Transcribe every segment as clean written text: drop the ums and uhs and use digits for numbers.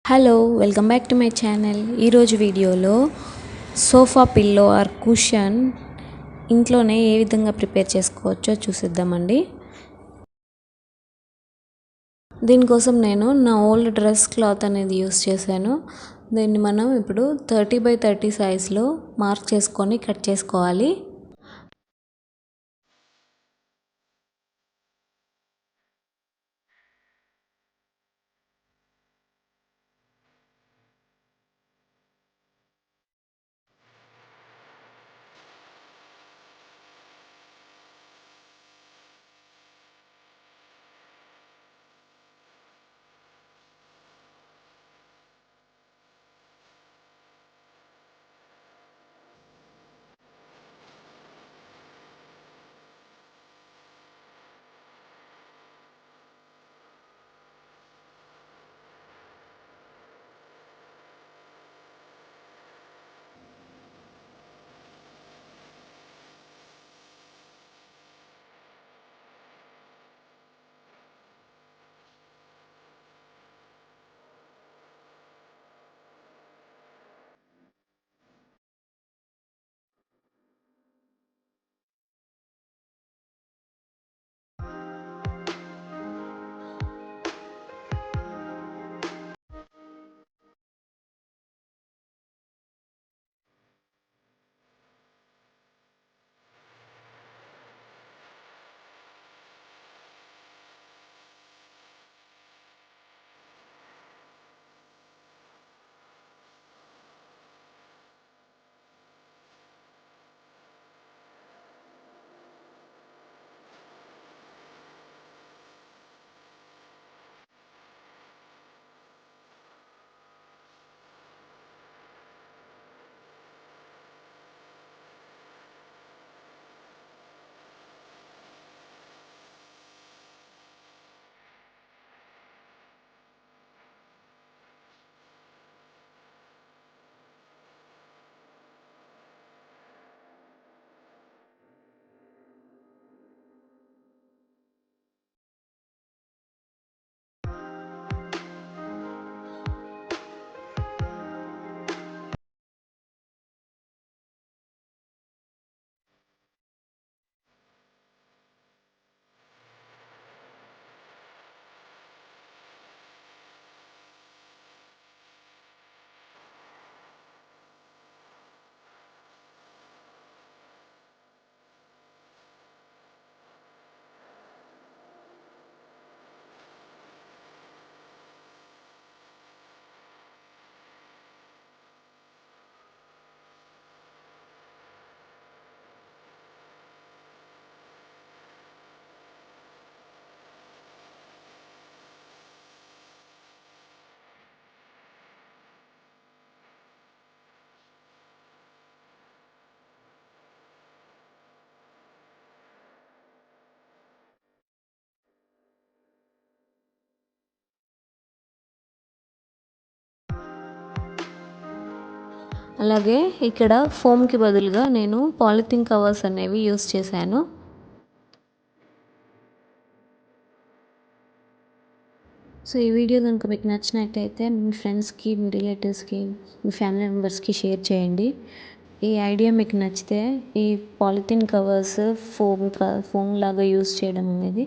Hello welcome back to my channel. ఈరోజు వీడియోలో sofa pillow are cushion ఇంట్లోనే ఏ విధంగా ప్రిపేర్ చేసుకోవచ్చో చూసిద్దామండి. దీనికోసం నేను నా ఓల్డ్ డ్రెస్ క్లాత్ అనేది యూస్ చేశాను. దీన్ని మనం ఇప్పుడు 30x30 సైజ్లో మార్క్ చేసుకొని కట్ చేసుకోవాలి. అలాగే ఇక్కడ ఫోమ్కి బదులుగా నేను పాలిథిన్ కవర్స్ అనేవి యూస్ చేశాను. సో ఈ వీడియో కనుక మీకు నచ్చినట్టయితే మీ ఫ్రెండ్స్కి, మీ రిలేటివ్స్కి, మీ ఫ్యామిలీ మెంబర్స్కి షేర్ చేయండి. ఈ ఐడియా మీకు నచ్చితే ఈ పాలిథిన్ కవర్స్ ఫోమ్ లాగా యూస్ చేయడం అనేది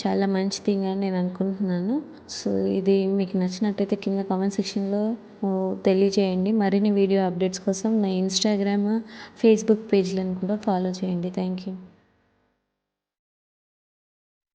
చాలా మంచి థింగ్ అని నేను అనుకుంటున్నాను. సో ఇది మీకు నచ్చినట్టయితే కింద కామెంట్ సెక్షన్లో తెలియజేయండి. మరిన్ని వీడియో అప్డేట్స్ కోసం నా ఇన్స్టాగ్రామ్, ఫేస్బుక్ పేజ్లను కూడా ఫాలో చేయండి. Thank you.